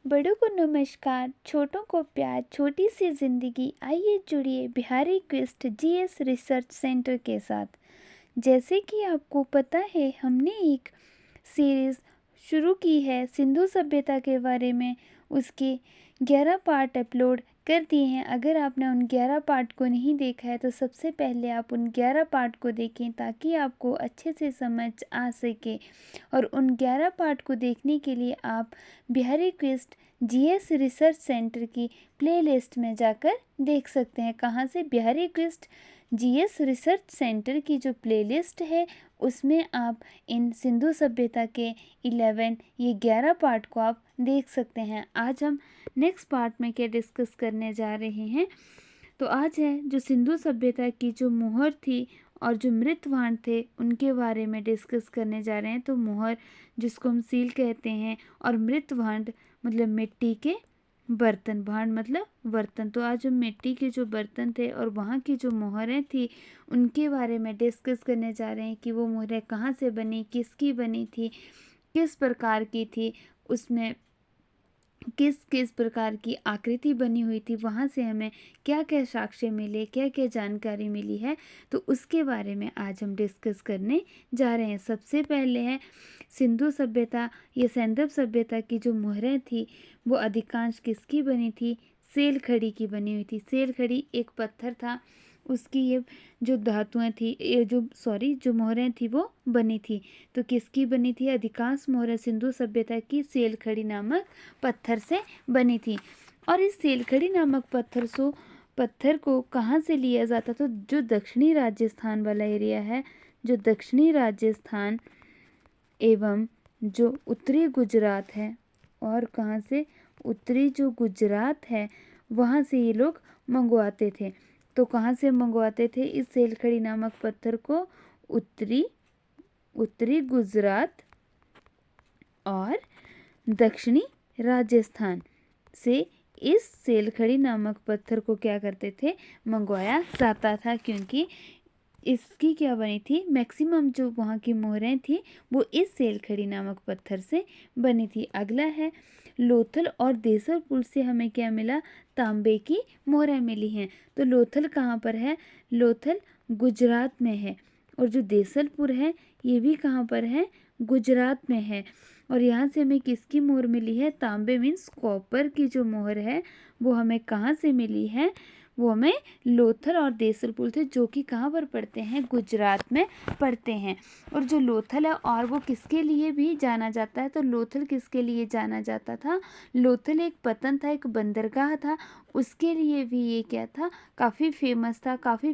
बड़ों को नमस्कार, छोटों को प्यार, छोटी सी जिंदगी। आइए जुड़िए बिहारी क्विस्ट जीएस रिसर्च सेंटर के साथ। जैसे कि आपको पता है, हमने एक सीरीज़ शुरू की है सिंधु सभ्यता के बारे में। उसके 11 पार्ट अपलोड कर दिए हैं। अगर आपने उन 11 पार्ट को नहीं देखा है तो सबसे पहले आप उन 11 पार्ट को देखें ताकि आपको अच्छे से समझ आ सके। और उन 11 पार्ट को देखने के लिए आप बिहारी क्विस्ट जीएस रिसर्च सेंटर की प्लेलिस्ट में जाकर देख सकते हैं। कहाँ से? बिहारी क्विस्ट जीएस रिसर्च सेंटर की जो प्लेलिस्ट है उसमें आप इन सिंधु सभ्यता के 11 पार्ट को आप देख सकते हैं। आज हम नेक्स्ट पार्ट में क्या डिस्कस करने जा रहे हैं, तो आज है जो सिंधु सभ्यता की जो मोहर थी और जो मृत भांड थे उनके बारे में डिस्कस करने जा रहे हैं। तो मोहर जिसको हम सील कहते हैं और मृत भांड मतलब मिट्टी के बर्तन, भांड मतलब बर्तन। तो आज हम मिट्टी के जो बर्तन थे और वहाँ की जो मोहरें थी उनके बारे में डिस्कस करने जा रहे हैं कि वो मोहरें कहाँ से बनी, किसकी बनी थी, किस प्रकार की थी, उसमें किस किस प्रकार की आकृति बनी हुई थी, वहाँ से हमें क्या क्या साक्ष्य मिले, क्या क्या जानकारी मिली है, तो उसके बारे में आज हम डिस्कस करने जा रहे हैं। सबसे पहले है सिंधु सभ्यता या सैंधव सभ्यता की जो मोहरें थी वो अधिकांश किसकी बनी थी? सेल खड़ी की बनी हुई थी। सेल खड़ी एक पत्थर था, उसकी ये जो धातुएं थी, ये जो मोहरें थी वो बनी थी। तो किसकी बनी थी? अधिकांश मोहरें सिंधु सभ्यता की सेलखड़ी नामक पत्थर से बनी थी। और इस सेलखड़ी नामक पत्थर को कहाँ से लिया जाता? तो जो दक्षिणी राजस्थान वाला एरिया है, जो दक्षिणी राजस्थान एवं जो उत्तरी गुजरात है, और कहाँ से? उत्तरी जो गुजरात है वहाँ से ये लोग मंगवाते थे। तो कहाँ से मंगवाते थे इस सेलखड़ी नामक पत्थर को? उत्तरी गुजरात और दक्षिणी राजस्थान से इस सेलखड़ी नामक पत्थर को क्या करते थे? मंगवाया जाता था, क्योंकि इसकी क्या बनी थी? मैक्सिमम जो वहाँ की मोहरें थी वो इस सेलखड़ी नामक पत्थर से बनी थी। अगला है लोथल और देसरपुर से हमें क्या मिला? तांबे की मोहरें मिली हैं। तो लोथल कहाँ पर है? लोथल गुजरात में है। और जो देसलपुर है ये भी कहाँ पर है? गुजरात में है। और यहाँ से हमें किसकी मोहर मिली है? तांबे मीन्स कॉपर की जो मोहर है वो हमें कहाँ से मिली है? वो हमें लोथल और देसलपुर थे, जो कि कहाँ पर पड़ते हैं? गुजरात में पड़ते हैं। और जो लोथल है और वो किसके लिए भी जाना जाता है? तो लोथल किसके लिए जाना जाता था? लोथल एक पतन था, एक बंदरगाह था, उसके लिए भी ये क्या था? काफ़ी फेमस था, काफ़ी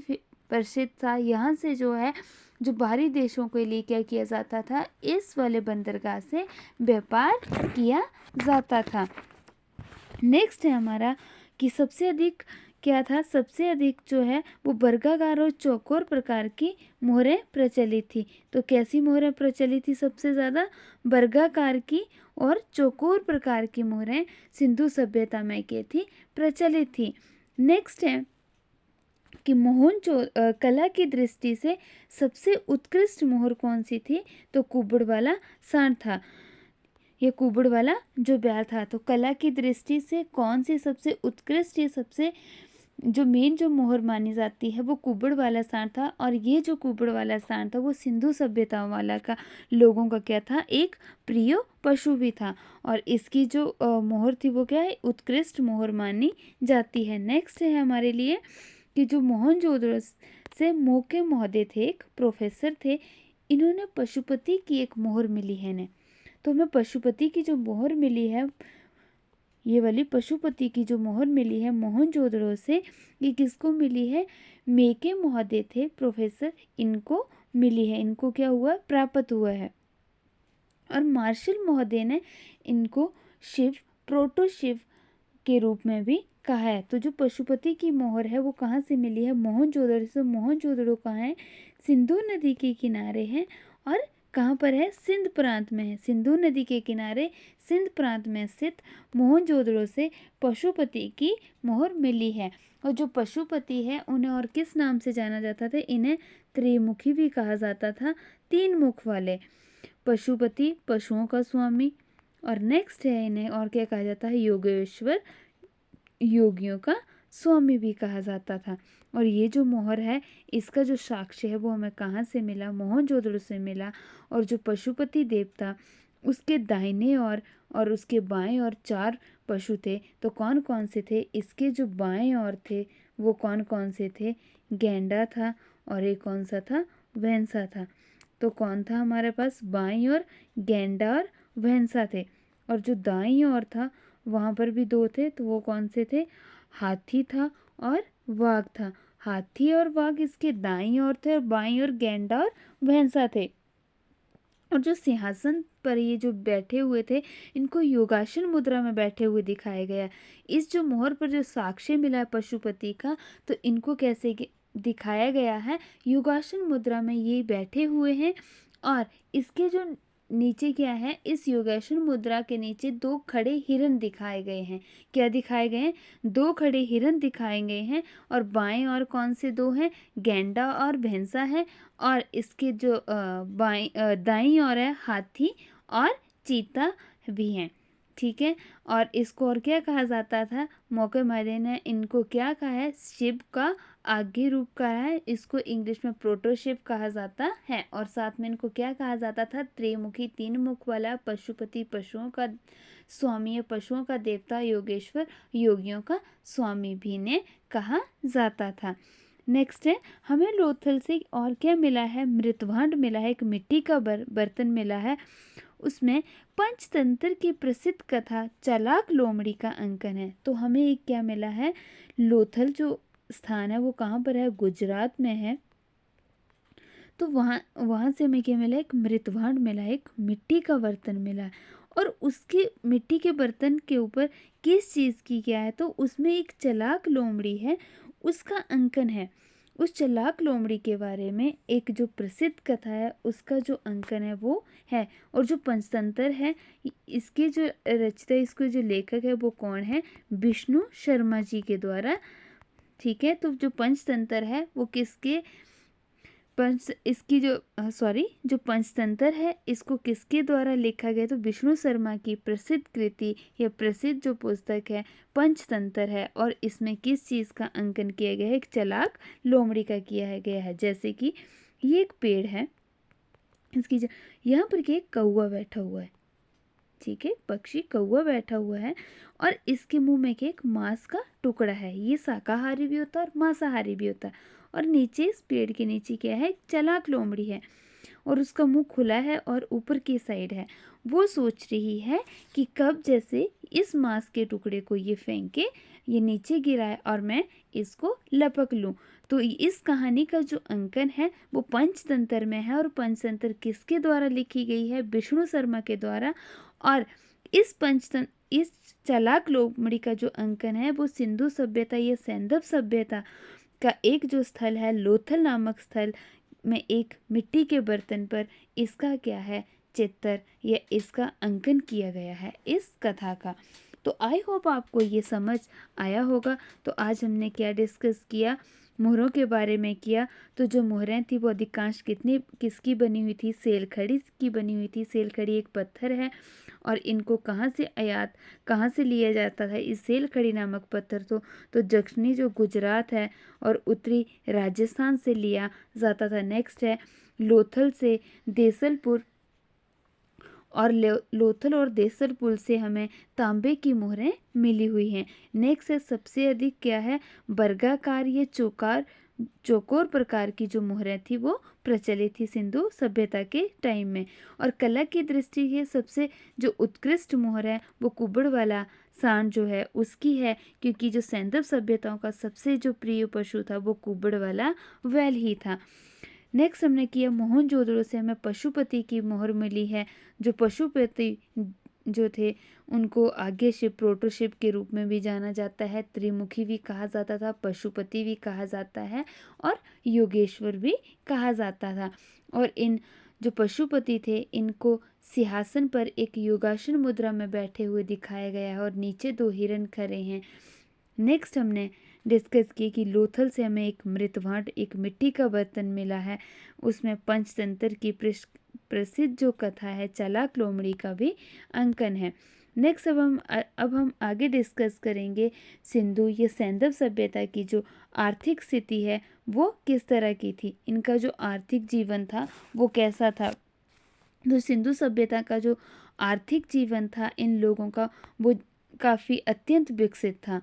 प्रसिद्ध था। यहाँ से जो है जो बाहरी देशों के लिए क्या किया जाता था? इस वाले बंदरगाह से व्यापार किया जाता था। नेक्स्ट है हमारा कि सबसे अधिक क्या था? सबसे अधिक जो है वो वर्गाकार और चौकोर प्रकार की मोहरें प्रचलित थी। तो कैसी मोहरें प्रचलित थी? सबसे ज़्यादा वर्गाकार की और चौकोर प्रकार की मोहरें सिंधु सभ्यता में क्या थी? प्रचलित थी। नेक्स्ट है कि कला की दृष्टि से सबसे उत्कृष्ट मोहर कौन सी थी? तो कुबड़ वाला सांड था। ये कुबड़ वाला जो ब्याल था। तो कला की दृष्टि से कौन सी सबसे उत्कृष्ट, ये सबसे जो मेन जो मोहर मानी जाती है वो कुबड़ वाला सांड था। और ये जो कुबड़ वाला सांड था वो सिंधु सभ्यता वाला का लोगों का क्या था? एक प्रिय पशु भी था। और इसकी जो मोहर थी वो क्या है? उत्कृष्ट मोहर मानी जाती है। नेक्स्ट है हमारे लिए कि जो मोहनजोदड़ो से मोके महोदय थे, एक प्रोफेसर थे, इन्होंने पशुपति की एक मोहर मिली है ने। तो हमें पशुपति की जो मोहर मिली है, ये वाली पशुपति की जो मोहर मिली है मोहनजोदड़ो से, ये किसको मिली है? मेके महोदय थे प्रोफेसर, इनको मिली है। इनको क्या हुआ? प्राप्त हुआ है। और मार्शल महोदय ने इनको शिव, प्रोटो शिव के रूप में भी कहा है। तो जो पशुपति की मोहर है वो कहाँ से मिली है? मोहनजोदड़ो से। मोहनजोदड़ो कहाँ है? सिंधु नदी के किनारे है। और कहाँ पर है? सिंध प्रांत में है। सिंधु नदी के किनारे सिंध प्रांत में स्थित मोहनजोदड़ो से पशुपति की मोहर मिली है। और जो पशुपति है उन्हें और किस नाम से जाना जाता था? इन्हें त्रिमुखी भी कहा जाता था, 3 मुख वाले। पशुपति पशुओं का स्वामी, और नेक्स्ट है इन्हें और क्या कहा जाता है, योगेश्वर, योगियों का स्वामी भी कहा जाता था। और ये जो मोहर है इसका जो साक्ष्य है वो हमें कहाँ से मिला, मोहनजोदड़ो से मिला। और जो पशुपति देवता उसके दाहिने और उसके बाएं और 4 पशु थे, तो कौन कौन से थे, इसके जो बाएं और थे वो कौन कौन से थे, गेंडा था और एक कौन सा था, भैंसा था। तो कौन था हमारे पास, बाईं ओर गेंडा और भैंसा थे। और जो दाईं ओर था वहाँ पर भी 2 थे, तो वो कौन से थे, हाथी था और वाघ था। हाथी और वाघ इसके दाईं ओर थे और बाईं ओर गेंडा और भैंसा थे। और जो सिंहासन पर ये जो बैठे हुए थे इनको योगासन मुद्रा में बैठे हुए दिखाया गया। इस जो मोहर पर जो साक्ष्य मिला है पशुपति का, तो इनको कैसे दिखाया गया है, योगासन मुद्रा में ये बैठे हुए हैं। और इसके जो नीचे क्या है, इस योगासन मुद्रा के नीचे 2 खड़े हिरण दिखाए गए हैं। क्या दिखाए गए हैं, 2 खड़े हिरण दिखाए गए हैं। और बाएं और कौन से 2 हैं, गेंडा और भैंसा है। और इसके जो दाईं ओर है हाथी और चीता भी हैं। ठीक है। और इसको और क्या कहा जाता था, मौके मारे ने इनको क्या कहा है, शिव का आगे रूप कहा है। इसको इंग्लिश में प्रोटोशिव कहा जाता है। और साथ में इनको क्या कहा जाता था, त्रिमुखी 3 मुख वाला पशुपति, पशुओं का स्वामी, पशुओं का देवता, योगेश्वर, योगियों का स्वामी भी ने कहा जाता था। नेक्स्ट है, हमें लोथल से और क्या मिला है, मृतभांड मिला है, एक मिट्टी का बर्तन मिला है। उसमें पंचतंत्र की प्रसिद्ध कथा चालाक लोमड़ी का अंकन है। तो हमें एक क्या मिला है, लोथल जो स्थान है वो कहाँ पर है, गुजरात में है। तो वहाँ से हमें क्या मिला, एक मृतभांड मिला, एक मिट्टी का बर्तन मिला। और उसके मिट्टी के बर्तन के ऊपर किस चीज़ की क्या है, तो उसमें एक चालाक लोमड़ी है उसका अंकन है। उस चालाक लोमड़ी के बारे में एक जो प्रसिद्ध कथा है उसका जो अंकन है वो है। और जो पंचतंत्र है इसके जो रचयिता, इसके जो लेखक है वो कौन है, विष्णु शर्मा जी के द्वारा। ठीक है। तो जो पंचतंत्र है वो किसके जो पंचतंत्र है इसको किसके द्वारा लिखा गया, तो विष्णु शर्मा की प्रसिद्ध कृति या प्रसिद्ध जो पुस्तक है पंचतंत्र है। और इसमें किस चीज़ का अंकन किया गया है, एक चालाक लोमड़ी का किया गया है। जैसे कि ये एक पेड़ है, इसकी यहाँ पर क्या, कौवा बैठा हुआ है। ठीक है, पक्षी कौवा बैठा हुआ है और इसके मुंह में एक मांस का टुकड़ा है। ये शाकाहारी भी होता है और मांसाहारी भी होता है। और नीचे इस पेड़ के नीचे क्या है, चालाक लोमड़ी है और उसका मुंह खुला है और ऊपर की साइड है। वो सोच रही है कि कब जैसे इस मांस के टुकड़े को ये फेंके, ये नीचे गिराए और मैं इसको लपक लूँ। तो इस कहानी का जो अंकन है वो पंचतंत्र में है। और पंचतंत्र किसके द्वारा लिखी गई है, विष्णु शर्मा के द्वारा। और इस चालाक लोमड़ी का जो अंकन है वो सिंधु सभ्यता या सैंधव सभ्यता का एक जो स्थल है लोथल नामक स्थल में एक मिट्टी के बर्तन पर इसका क्या है, चित्र या इसका अंकन किया गया है इस कथा का। तो आई होप आपको ये समझ आया होगा। तो आज हमने क्या डिस्कस किया, मोहरों के बारे में किया। तो जो मोहरें थी वो अधिकांश किसकी बनी हुई थी, सेलखड़ी की बनी हुई थी। सेलखड़ी एक पत्थर है और इनको कहाँ से लिया जाता था, इस सेलखड़ी नामक पत्थर तो दक्षिणी जो गुजरात है और उत्तरी राजस्थान से लिया जाता था। नेक्स्ट है लोथल से देसलपुर, और लोथल और देसलपुर से हमें तांबे की मोहरें मिली हुई हैं। नेक्स्ट है सबसे अधिक क्या है, वर्गाकार या चौकोर प्रकार की जो मोहरें थी वो प्रचलित थी सिंधु सभ्यता के टाइम में। और कला की दृष्टि से सबसे जो उत्कृष्ट मोहर है वो कुबड़ वाला सांड जो है उसकी है, क्योंकि जो सैंधव सभ्यताओं का सबसे जो प्रिय पशु था वो कुबड़ वाला बैल ही था। नेक्स्ट हमने किया मोहनजोदड़ो से हमें पशुपति की मोहर मिली है। जो पशुपति जो थे उनको आगे शिव, प्रोटोशिव के रूप में भी जाना जाता है, त्रिमुखी भी कहा जाता था, पशुपति भी कहा जाता है और योगेश्वर भी कहा जाता था। और इन जो पशुपति थे इनको सिंहासन पर एक योगासन मुद्रा में बैठे हुए दिखाया गया है और नीचे 2 हिरण खड़े हैं। नेक्स्ट हमने डिस्कस किए कि लोथल से हमें एक मृतभांड, एक मिट्टी का बर्तन मिला है, उसमें पंचतंत्र की प्रसिद्ध जो कथा है चालाक लोमड़ी का भी अंकन है। नेक्स्ट अब हम आगे डिस्कस करेंगे सिंधु या सैंधव सभ्यता की जो आर्थिक स्थिति है वो किस तरह की थी, इनका जो आर्थिक जीवन था वो कैसा था। तो सिंधु सभ्यता का जो आर्थिक जीवन था इन लोगों का वो काफ़ी अत्यंत विकसित था।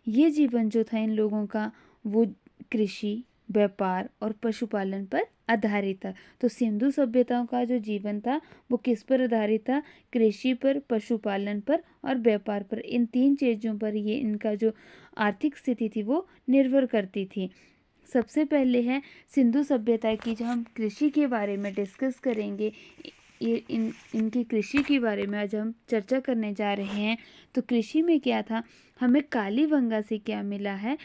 ये जीवन जो था इन लोगों का वो कृषि, व्यापार और पशुपालन पर आधारित था। तो सिंधु सभ्यताओं का जो जीवन था वो किस पर आधारित था? कृषि पर, पशुपालन पर और व्यापार पर। इन 3 चीज़ों पर ये इनका जो आर्थिक स्थिति थी वो निर्भर करती थी। सबसे पहले है सिंधु सभ्यता की, जो हम कृषि के बारे में डिस्कस करेंगे, इनकी कृषि के बारे में आज हम चर्चा करने जा रहे हैं। तो कृषि में क्या था, हमें कालीबंगा से क्या मिला है,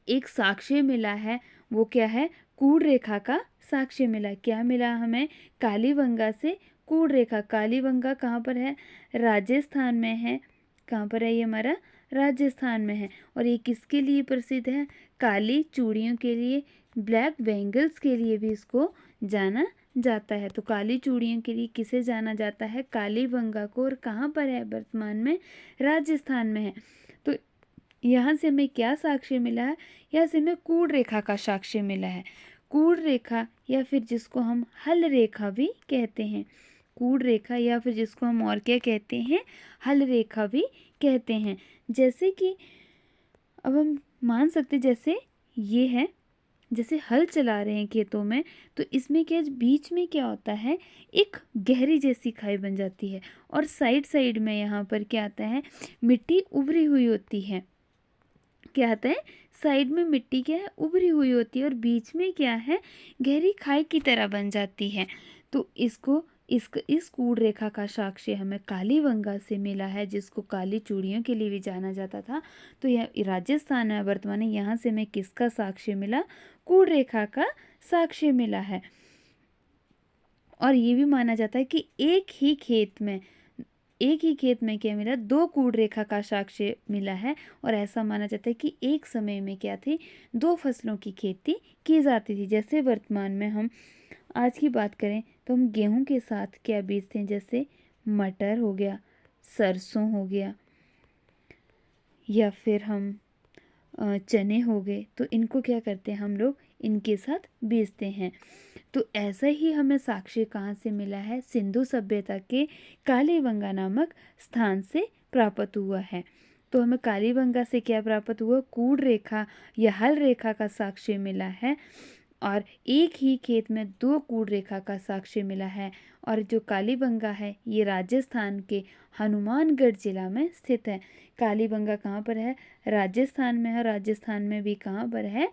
एक साक्ष्य मिला है। वो क्या है? कूड़ रेखा का साक्ष्य मिला। क्या मिला हमें? कालीबंगा से कूड़ रेखा। कालीबंगा कहाँ पर है? राजस्थान में है। कहाँ पर है ये हमारा? राजस्थान में है। और ये किसके लिए प्रसिद्ध है? काली चूड़ियों के लिए, ब्लैक बैंगल्स के लिए भी इसको जाना जाता है। तो काली चूड़ियों के लिए किसे जाना जाता है? कालीबंगा को। और कहाँ पर है वर्तमान में? राजस्थान में है। तो यहाँ से हमें क्या साक्ष्य मिला है? यहाँ से हमें कूड़ रेखा का साक्ष्य मिला है। कूड़ रेखा या फिर जिसको हम हल रेखा भी कहते हैं, कूड़ रेखा या फिर जिसको हम और क्या कहते हैं? हल रेखा भी कहते हैं। जैसे कि अब हम मान सकते, जैसे ये है, जैसे हल चला रहे हैं खेतों में, तो इसमें क्या, बीच में क्या होता है, एक गहरी जैसी खाई बन जाती है और साइड साइड में यहाँ पर क्या आता है, मिट्टी उभरी हुई होती है। क्या आता है? साइड में मिट्टी क्या है? उभरी हुई होती है और बीच में क्या है? गहरी खाई की तरह बन जाती है। तो इस कूड़ रेखा का साक्ष्य हमें कालीबंगा से मिला है, जिसको काली चूड़ियों के लिए भी जाना जाता था। तो यह राजस्थान है वर्तमान में। यहाँ से हमें किसका साक्ष्य मिला? कूड़ रेखा का साक्ष्य मिला है। और ये भी माना जाता है कि एक ही खेत में क्या मिला? 2 कूड़ रेखा का साक्ष्य मिला है। और ऐसा माना जाता है कि एक समय में क्या थी? 2 फसलों की खेती की जाती थी। जैसे वर्तमान में हम आज की बात करें तो हम गेहूं के साथ क्या बीजते हैं? जैसे मटर हो गया, सरसों हो गया, या फिर हम चने हो गए, तो इनको क्या करते हैं हम लोग? इनके साथ बीजते हैं। तो ऐसा ही हमें साक्ष्य कहाँ से मिला है? सिंधु सभ्यता के कालीबंगा नामक स्थान से प्राप्त हुआ है। तो हमें कालीबंगा से क्या प्राप्त हुआ? कूड़ रेखा या हल रेखा का साक्ष्य मिला है। और एक ही खेत में 2 कूड़ रेखा का साक्ष्य मिला है। और जो कालीबंगा है ये राजस्थान के हनुमानगढ़ जिला में स्थित है। कालीबंगा कहाँ पर है? राजस्थान में है। राजस्थान में भी कहाँ पर है?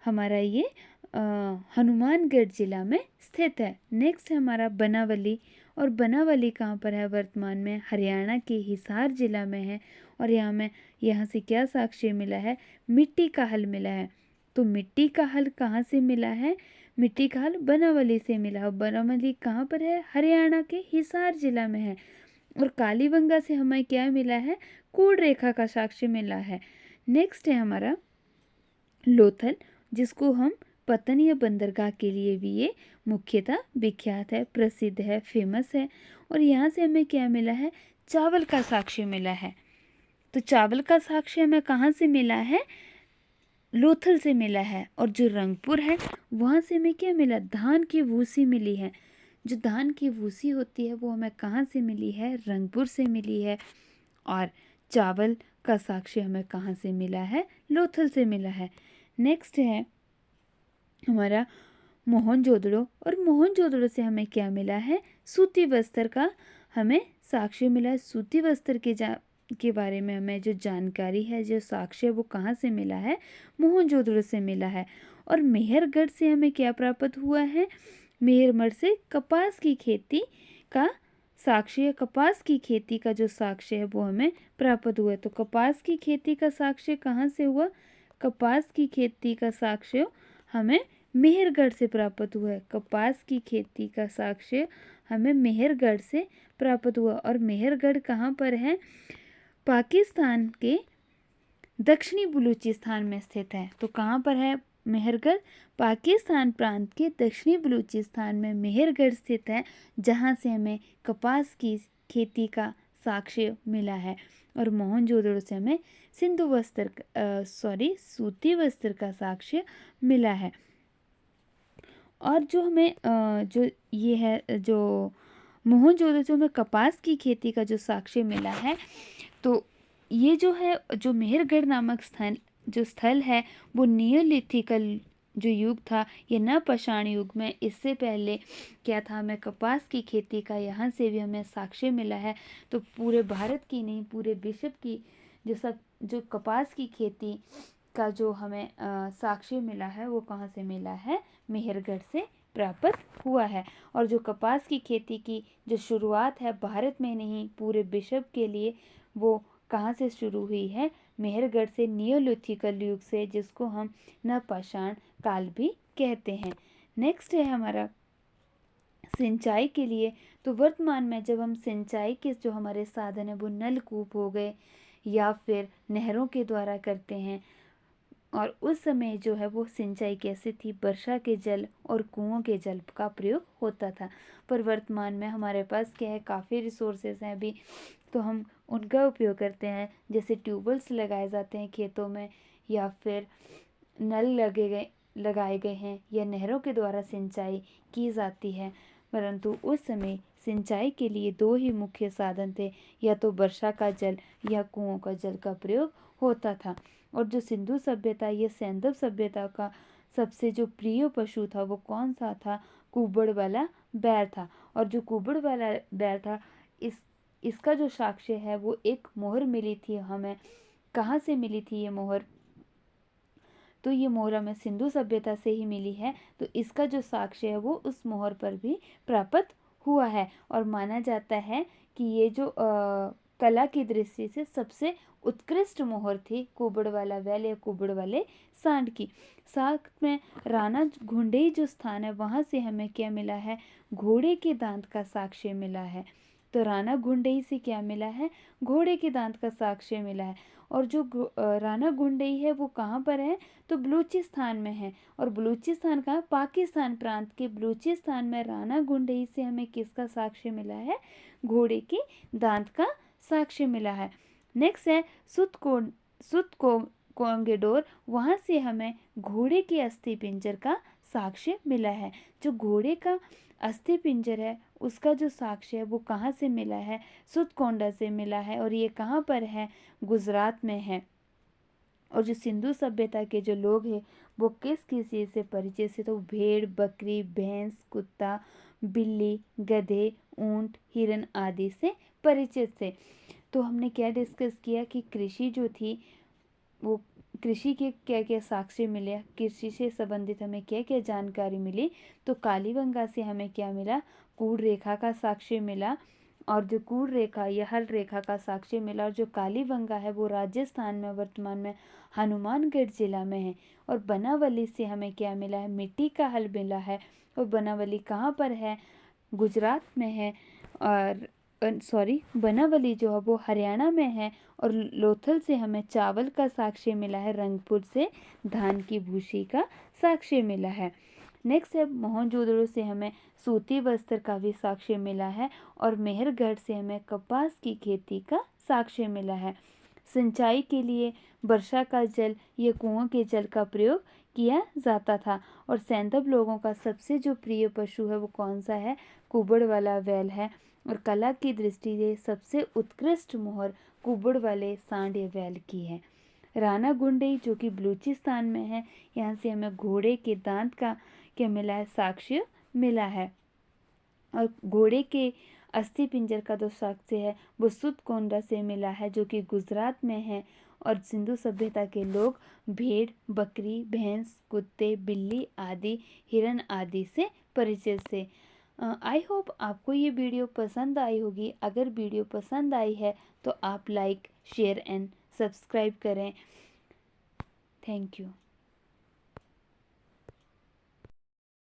हमारा ये हनुमानगढ़ जिला में स्थित है। नेक्स्ट है हमारा बनावली। और बनावली कहाँ पर है वर्तमान में? हरियाणा के हिसार जिला में है। और यहाँ से क्या साक्ष्य मिला है? मिट्टी का हल मिला है। तो मिट्टी का हल कहाँ से मिला है? मिट्टी का हल बनावली से मिला। और बनावली कहाँ पर है? हरियाणा के हिसार जिला में है। और कालीबंगा से हमें क्या मिला है? कूड़ रेखा का साक्ष्य मिला है। नेक्स्ट है हमारा लोथल, जिसको हम पतन या बंदरगाह के लिए भी ये मुख्यतः विख्यात है, प्रसिद्ध है, फेमस है। और यहाँ से हमें क्या मिला है? चावल का साक्ष्य मिला है। तो चावल का साक्ष्य हमें कहाँ से मिला है? लोथल से मिला है। और जो रंगपुर है वहाँ से हमें क्या मिला? धान की भूसी मिली है। जो धान की भूसी होती है वो हमें कहाँ से मिली है? रंगपुर से मिली है। और चावल का साक्ष्य हमें कहाँ से मिला है? लोथल से मिला है। नेक्स्ट है हमारा मोहनजोदड़ो। और मोहनजोदड़ो से हमें क्या मिला है? सूती वस्त्र का हमें साक्ष्य मिला है। सूती वस्त्र के बारे में हमें जो जानकारी है, जो साक्ष्य है, वो कहाँ से मिला है? मोहनजोदड़ो से मिला है। और मेहरगढ़ से हमें क्या प्राप्त हुआ है? मेहरगढ़ से कपास की खेती का साक्ष्य, कपास की खेती का जो साक्ष्य है वो हमें प्राप्त हुआ है। तो कपास की खेती का साक्ष्य कहाँ से हुआ? कपास की खेती का साक्ष्य हमें मेहरगढ़ से प्राप्त हुआ है। कपास की खेती का साक्ष्य हमें मेहरगढ़ से प्राप्त हुआ। और मेहरगढ़ कहाँ पर है? पाकिस्तान के दक्षिणी बलूचिस्तान में स्थित है। तो कहाँ पर है मेहरगढ़? पाकिस्तान प्रांत के दक्षिणी बलूचिस्तान में मेहरगढ़ स्थित है, जहाँ से हमें कपास की खेती का साक्ष्य मिला है। और मोहनजोदड़ो से हमें सूती वस्त्र का साक्ष्य मिला है। और जो हमें जो मोहनजोदड़ो से हमें कपास की खेती का जो साक्ष्य मिला है, तो ये जो मेहरगढ़ नामक स्थल है वो नियोलिथिकल जो युग था, ये नवपाषाण युग में, इससे पहले क्या था, हमें कपास की खेती का यहाँ से भी हमें साक्ष्य मिला है। तो पूरे भारत की नहीं, पूरे विश्व की जो कपास की खेती का जो हमें साक्ष्य मिला है वो कहाँ से मिला है? मेहरगढ़ से प्राप्त हुआ है। और जो कपास की खेती की जो शुरुआत है भारत में नहीं पूरे विश्व के लिए, वो कहाँ से शुरू हुई है? मेहरगढ़ से, नियोलिथिकल युग से, जिसको हम नवपाषाण काल भी कहते हैं। नेक्स्ट है हमारा सिंचाई के लिए। तो वर्तमान में जब हम सिंचाई के जो हमारे साधन है वो नलकूप हो गए या फिर नहरों के द्वारा करते हैं, और उस समय जो है वो सिंचाई कैसे थी? वर्षा के जल और कुओं के जल का प्रयोग होता था। पर वर्तमान में हमारे पास क्या है? काफ़ी रिसोर्सेज हैं अभी, तो हम उनका उपयोग करते हैं। जैसे ट्यूबवेल्स लगाए जाते हैं खेतों में, या फिर नल लगाए गए हैं, या नहरों के द्वारा सिंचाई की जाती है। परंतु उस समय सिंचाई के लिए दो ही मुख्य साधन थे, या तो वर्षा का जल या कुओं का जल का प्रयोग होता था। और जो सिंधु सभ्यता या सैंधव सभ्यता का सबसे जो प्रिय पशु था वो कौन सा था? कुबड़ वाला बैल था। और जो कुबड़ वाला बैल था, इसका जो साक्ष्य है वो एक मोहर मिली थी हमें। कहाँ से मिली थी ये मोहर? तो ये मोहर हमें सिंधु सभ्यता से ही मिली है। तो इसका जो साक्ष्य है वो उस मोहर पर भी प्राप्त हुआ है। और माना जाता है कि ये जो कला की दृष्टि से सबसे उत्कृष्ट मोहर थी कुबड़ वाला बैल या कुबड़ वाले सांड की। साथ में राणा घुंडई जो स्थान है वहाँ से हमें क्या मिला है? घोड़े के दांत का साक्ष्य मिला है। तो राणा घुंडई से क्या मिला है? घोड़े के दांत का साक्ष्य मिला है। और जो राणा घुंडई है वो कहाँ पर है? तो बलूचिस्तान में है। और बलूचिस्तान का पाकिस्तान प्रांत के बलूचिस्तान में राणा घुंडई से हमें किसका साक्ष्य मिला है? घोड़े के दांत का साक्ष्य मिला है। नेक्स्ट है सुतकोंगेडोर, वहाँ से हमें घोड़े के अस्थि पिंजर का साक्ष्य मिला है। जो घोड़े का अस्थि पिंजर है उसका जो साक्ष्य है वो कहाँ से मिला है? सुतकोंडा से मिला है। और ये कहाँ पर है? गुजरात में है। और जो सिंधु सभ्यता के जो लोग हैं वो किस चीज़ से परिचित थे? तो भेड़, बकरी, भैंस, कुत्ता, बिल्ली, गधे, ऊंट, हिरन आदि से परिचित थे। तो हमने क्या डिस्कस किया कि कृषि जो थी वो कृषि के क्या क्या साक्ष्य मिले, कृषि से संबंधित हमें क्या क्या जानकारी मिली। तो कालीबंगा से हमें क्या मिला? कूड़ रेखा का साक्ष्य मिला। और जो कूड़ रेखा या हल रेखा का साक्ष्य मिला। और जो कालीबंगा है वो राजस्थान में वर्तमान में हनुमानगढ़ जिला में है। और बनावली से हमें क्या मिला है? मिट्टी का हल मिला है। और बनावली कहाँ पर है? गुजरात में है। और बनावली जो है वो हरियाणा में है। और लोथल से हमें चावल का साक्ष्य मिला है। रंगपुर से धान की भूसी का साक्ष्य मिला है। नेक्स्ट है मोहनजोदड़ो से हमें सूती वस्त्र का भी साक्ष्य मिला है। और मेहरगढ़ से हमें कपास की खेती का साक्ष्य मिला है। सिंचाई के लिए वर्षा का जल या कुओं के जल का प्रयोग किया जाता था। और सैंधव लोगों का सबसे जो प्रिय पशु है वो कौन सा है? कुबड़ वाला बैल है। और कला की दृष्टि से सबसे उत्कृष्ट मोहर कुबड़ वाले सांड या बैल की है। राणा घुंडई जो कि बलूचिस्तान में है, यहाँ से हमें घोड़े के दांत का क्या मिला है? साक्ष्य मिला है। और घोड़े के अस्थि पिंजर का जो साक्ष्य है वो सुतकोंडा से मिला है जो कि गुजरात में है। और सिंधु सभ्यता के लोग भेड़, बकरी, भैंस, कुत्ते, बिल्ली आदि, हिरन आदि से परिचित थे। आई होप आपको ये वीडियो पसंद आई होगी। अगर वीडियो पसंद आई है तो आप लाइक, शेयर एंड सब्सक्राइब करें। Thank you.